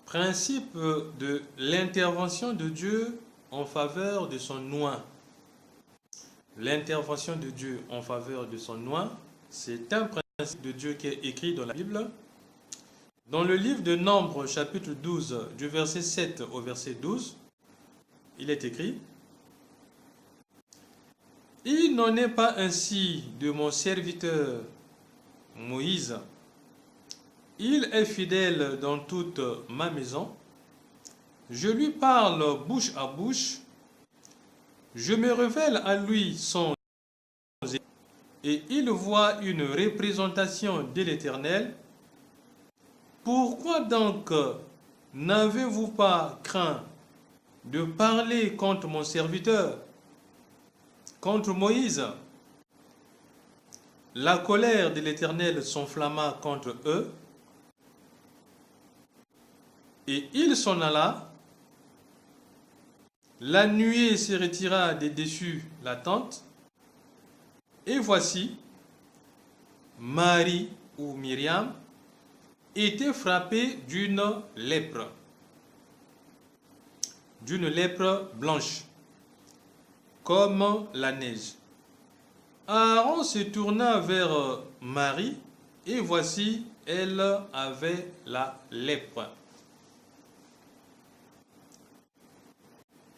Principe de l'intervention de Dieu en faveur de son oint. L'intervention de Dieu en faveur de son oint, c'est un principe de Dieu qui est écrit dans la Bible. Dans le livre de Nombres, chapitre 12, du verset 7 au verset 12, il est écrit: « Il n'en est pas ainsi de mon serviteur Moïse. Il est fidèle dans toute ma maison. Je lui parle bouche à bouche. Je me révèle à lui sans et il voit une représentation de l'Éternel. Pourquoi donc n'avez-vous pas craint de parler contre mon serviteur, contre Moïse? La colère de l'Éternel s'enflamma contre eux, et il s'en alla. La nuée se retira de dessus la tente, et voici, Marie ou Myriam était frappée d'une lèpre blanche, comme la neige. Aaron se tourna vers Marie, et voici, elle avait la lèpre.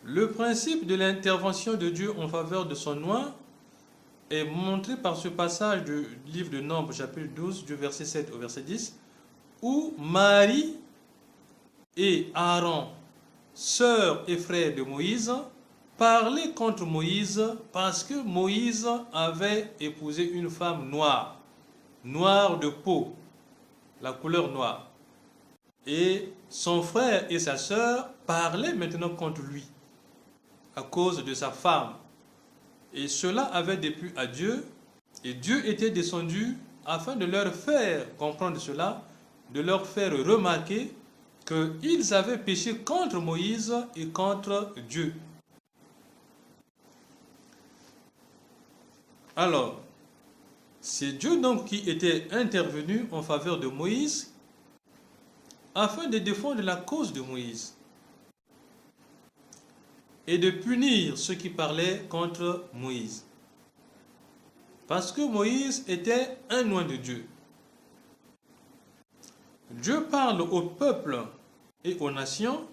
Le principe de l'intervention de Dieu en faveur de son oint est montré par ce passage du livre de Nombres, chapitre 12, du verset 7 au verset 10, où Marie et Aaron, sœurs et frères de Moïse, parlaient contre Moïse parce que Moïse avait épousé une femme noire, noire de peau, la couleur noire. Et son frère et sa sœur parlaient maintenant contre lui à cause de sa femme. Et cela avait déplu à Dieu, et Dieu était descendu afin de leur faire comprendre cela, de leur faire remarquer qu'ils avaient péché contre Moïse et contre Dieu. Alors, c'est Dieu donc qui était intervenu en faveur de Moïse afin de défendre la cause de Moïse et de punir ceux qui parlaient contre Moïse. Parce que Moïse était un oint de Dieu. Dieu parle au peuple et aux nations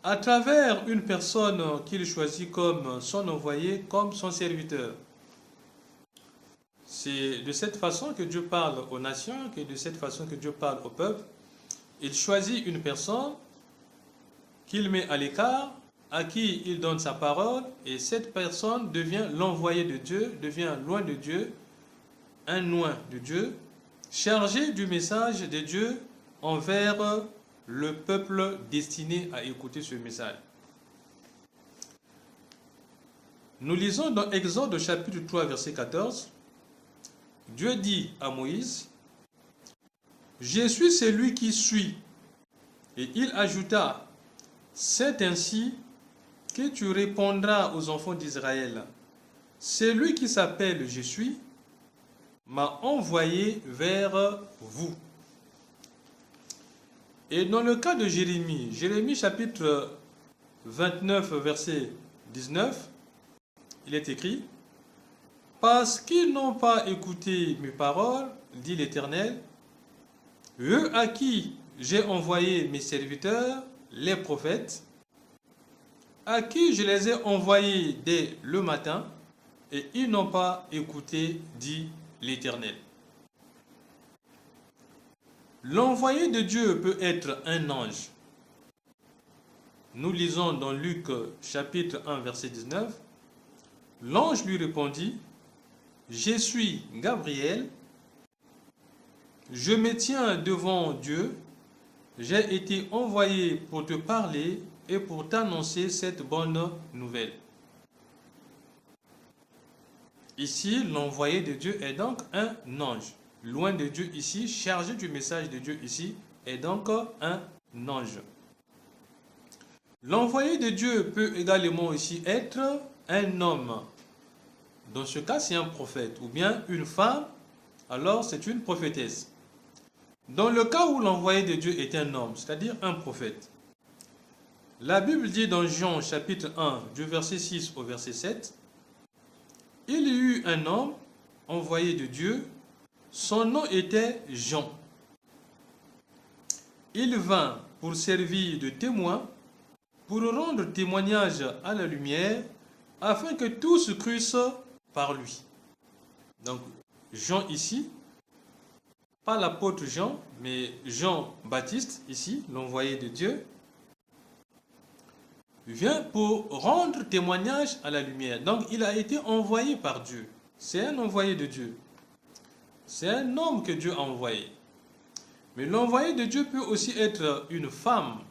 à travers une personne qu'il choisit comme son envoyé, comme son serviteur. C'est de cette façon que Dieu parle aux nations, que de cette façon que Dieu parle au peuple. Il choisit une personne qu'il met à l'écart, à qui il donne sa parole, et cette personne devient l'envoyé de Dieu, devient loin de Dieu, un oint de Dieu, chargé du message de Dieu envers le peuple destiné à écouter ce message. Nous lisons dans Exode chapitre 3 verset 14, Dieu dit à Moïse: « Je suis celui qui suis. » Et il ajouta: « C'est ainsi que tu répondras aux enfants d'Israël. Celui qui s'appelle Je suis m'a envoyé vers vous. » Et dans le cas de Jérémie chapitre 29 verset 19, il est écrit: « Parce qu'ils n'ont pas écouté mes paroles, dit l'Éternel, eux à qui j'ai envoyé mes serviteurs, les prophètes, à qui je les ai envoyés dès le matin, et ils n'ont pas écouté, dit l'Éternel. » L'envoyé de Dieu peut être un ange. Nous lisons dans Luc chapitre 1 verset 19, l'ange lui répondit: « Je suis Gabriel, je me tiens devant Dieu, j'ai été envoyé pour te parler et pour t'annoncer cette bonne nouvelle. » Ici, l'envoyé de Dieu est donc un ange. Loin de Dieu ici, chargé du message de Dieu ici, est donc un ange. L'envoyé de Dieu peut également aussi être un homme. Dans ce cas, c'est un prophète, ou bien une femme alors c'est une prophétesse. Dans le cas où l'envoyé de Dieu est un homme, c'est-à-dire un prophète, la Bible dit dans Jean chapitre 1, du verset 6 au verset 7, « Il y eut un homme envoyé de Dieu, son nom était Jean. Il vint pour servir de témoin, pour rendre témoignage à la lumière, afin que tous crussent par lui. » Donc, Jean ici, pas l'apôtre Jean, mais Jean-Baptiste ici, l'envoyé de Dieu, vient pour rendre témoignage à la lumière. Donc, il a été envoyé par Dieu. C'est un envoyé de Dieu. C'est un homme que Dieu a envoyé. Mais l'envoyé de Dieu peut aussi être une femme.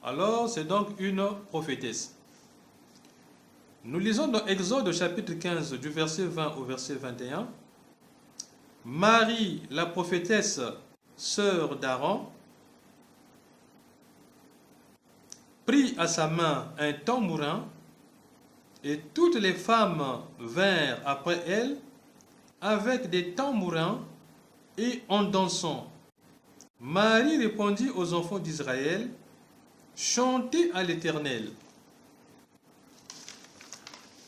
Alors, c'est donc une prophétesse. Nous lisons dans Exode chapitre 15, du verset 20 au verset 21. Marie, la prophétesse, sœur d'Aaron, prit à sa main un tambourin, et toutes les femmes vinrent après elle avec des tambourins et en dansant. Marie répondit aux enfants d'Israël, « Chantez à l'Éternel,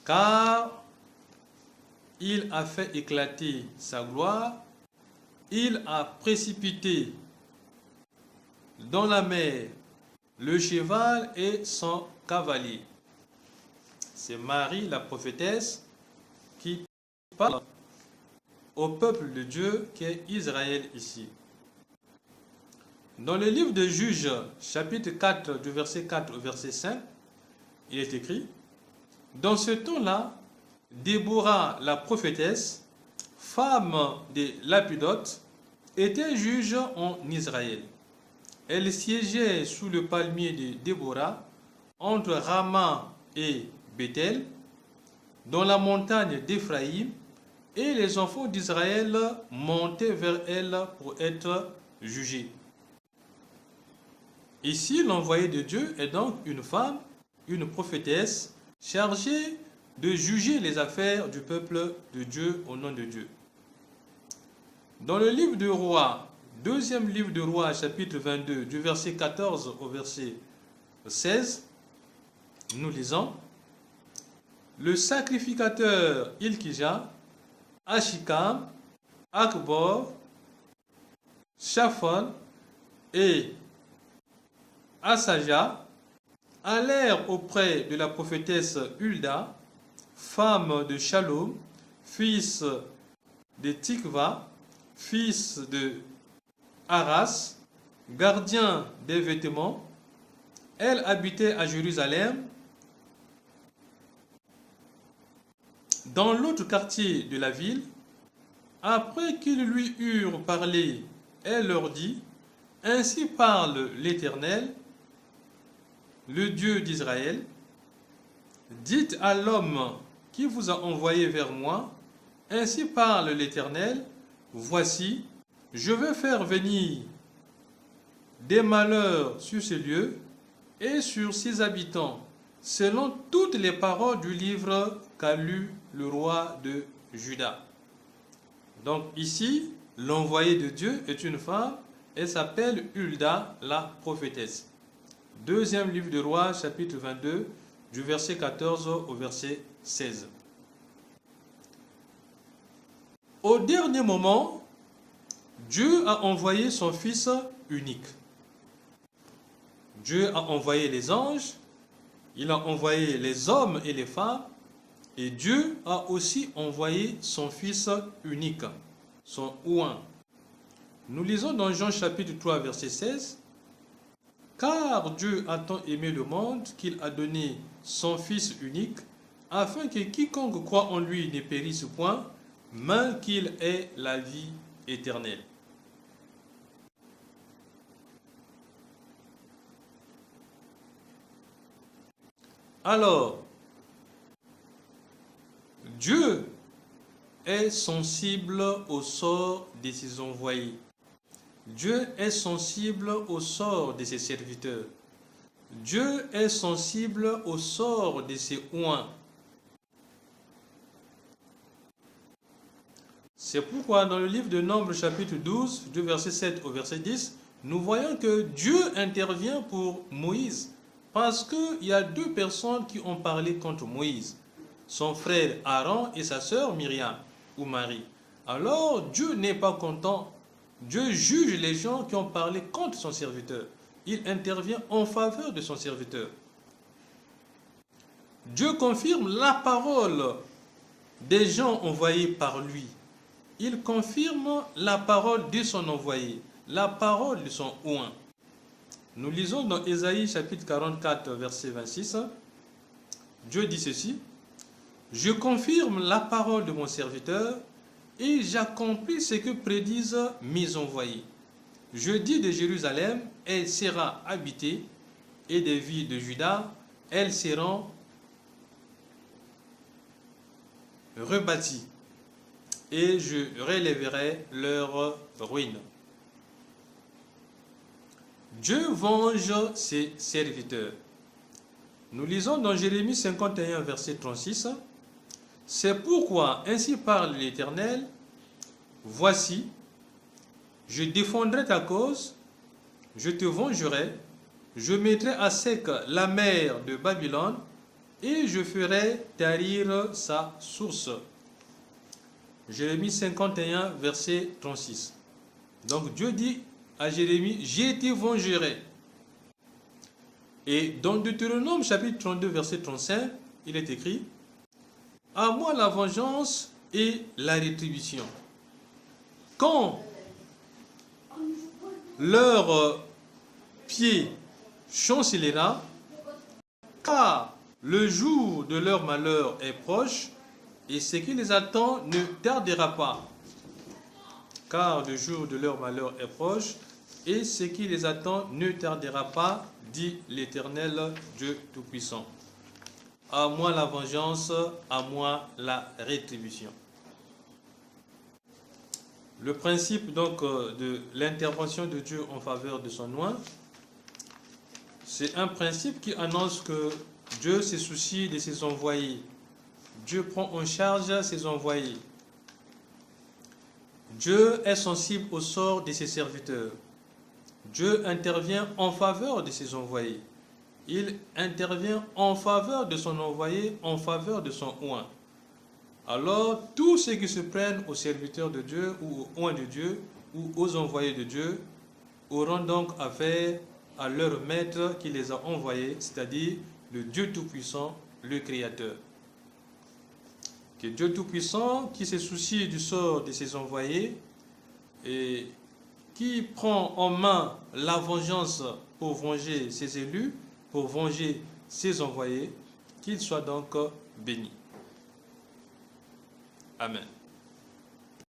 car il a fait éclater sa gloire, il a précipité dans la mer le cheval et son cavalier. » C'est Marie, la prophétesse, qui parle au peuple de Dieu qui est Israël ici. Dans le livre de Juges, chapitre 4, du verset 4 au verset 5, il est écrit, « Dans ce temps-là, Déborah, la prophétesse, femme des Lapidotes, était juge en Israël. Elle siégeait sous le palmier de Déborah, entre Rama et Bethel, dans la montagne d'Éphraïm, et les enfants d'Israël montaient vers elle pour être jugés. » Ici, l'envoyé de Dieu est donc une femme, une prophétesse, chargée de juger les affaires du peuple de Dieu au nom de Dieu. Dans le livre de Rois, deuxième livre de Rois, chapitre 22, du verset 14 au verset 16, nous lisons, « Le sacrificateur Ilkija, Achikam, Akbor, Shaphan et Asaja allèrent auprès de la prophétesse Hulda, femme de Shalom, fils de Tikva, fils de Haras, gardien des vêtements. Elle habitait à Jérusalem. Dans l'autre quartier de la ville, après qu'ils lui eurent parlé, elle leur dit, « Ainsi parle l'Éternel, le Dieu d'Israël. Dites à l'homme qui vous a envoyé vers moi, ainsi parle l'Éternel, voici, je veux faire venir des malheurs sur ces lieux et sur ses habitants, selon toutes les paroles du livre qu'a lu le roi de Juda. » Donc ici, l'envoyé de Dieu est une femme, elle s'appelle Hulda, la prophétesse. Deuxième livre de Rois, chapitre 22, du verset 14 au verset 16. Au dernier moment, Dieu a envoyé son Fils unique. Dieu a envoyé les anges, il a envoyé les hommes et les femmes, et Dieu a aussi envoyé son Fils unique, son oint. Nous lisons dans Jean chapitre 3, verset 16, « Car Dieu a tant aimé le monde qu'il a donné son Fils unique, afin que quiconque croit en lui ne périsse point, mais qu'il ait la vie éternelle. » Alors, Dieu est sensible au sort de ses envoyés. Dieu est sensible au sort de ses serviteurs. Dieu est sensible au sort de ses oints. C'est pourquoi dans le livre de Nombres chapitre 12, du verset 7 au verset 10, nous voyons que Dieu intervient pour Moïse. Parce qu'il y a deux personnes qui ont parlé contre Moïse. Son frère Aaron et sa sœur Myriam ou Marie. Alors Dieu n'est pas content. Dieu juge les gens qui ont parlé contre son serviteur. Il intervient en faveur de son serviteur. Dieu confirme la parole des gens envoyés par lui. Il confirme la parole de son envoyé, la parole de son oint. Nous lisons dans Ésaïe chapitre 44, verset 26. Dieu dit ceci: je confirme la parole de mon serviteur et j'accomplis ce que prédisent mes envoyés. Je dis de Jérusalem, elle sera habitée, et des villes de Juda, elles seront rebâties, et je relèverai leurs ruines. Dieu venge ses serviteurs. Nous lisons dans Jérémie 51, verset 36. C'est pourquoi ainsi parle l'Éternel: voici, je défendrai ta cause, je te vengerai, je mettrai à sec la mer de Babylone et je ferai tarir sa source. Jérémie 51, verset 36. Donc Dieu dit à Jérémie: je te vengerai. Et dans Deutéronome chapitre 32, verset 35, il est écrit: à moi la vengeance et la rétribution. Quand leur pied chancellera, car le jour de leur malheur est proche, et ce qui les attend ne tardera pas. Car le jour de leur malheur est proche, et ce qui les attend ne tardera pas, dit l'Éternel Dieu Tout-Puissant. À moi la vengeance, à moi la rétribution. Le principe donc de l'intervention de Dieu en faveur de son oint, c'est un principe qui annonce que Dieu se soucie de ses envoyés. Dieu prend en charge ses envoyés. Dieu est sensible au sort de ses serviteurs. Dieu intervient en faveur de ses envoyés. Il intervient en faveur de son envoyé, en faveur de son oint. Alors, tous ceux qui se prennent aux serviteurs de Dieu ou aux oints de Dieu ou aux envoyés de Dieu auront donc affaire à leur maître qui les a envoyés, c'est-à-dire le Dieu Tout-Puissant, le Créateur. Que Dieu Tout-Puissant, qui se soucie du sort de ses envoyés et qui prend en main la vengeance pour venger ses élus, pour venger ses envoyés, qu'il soit donc béni. Amen.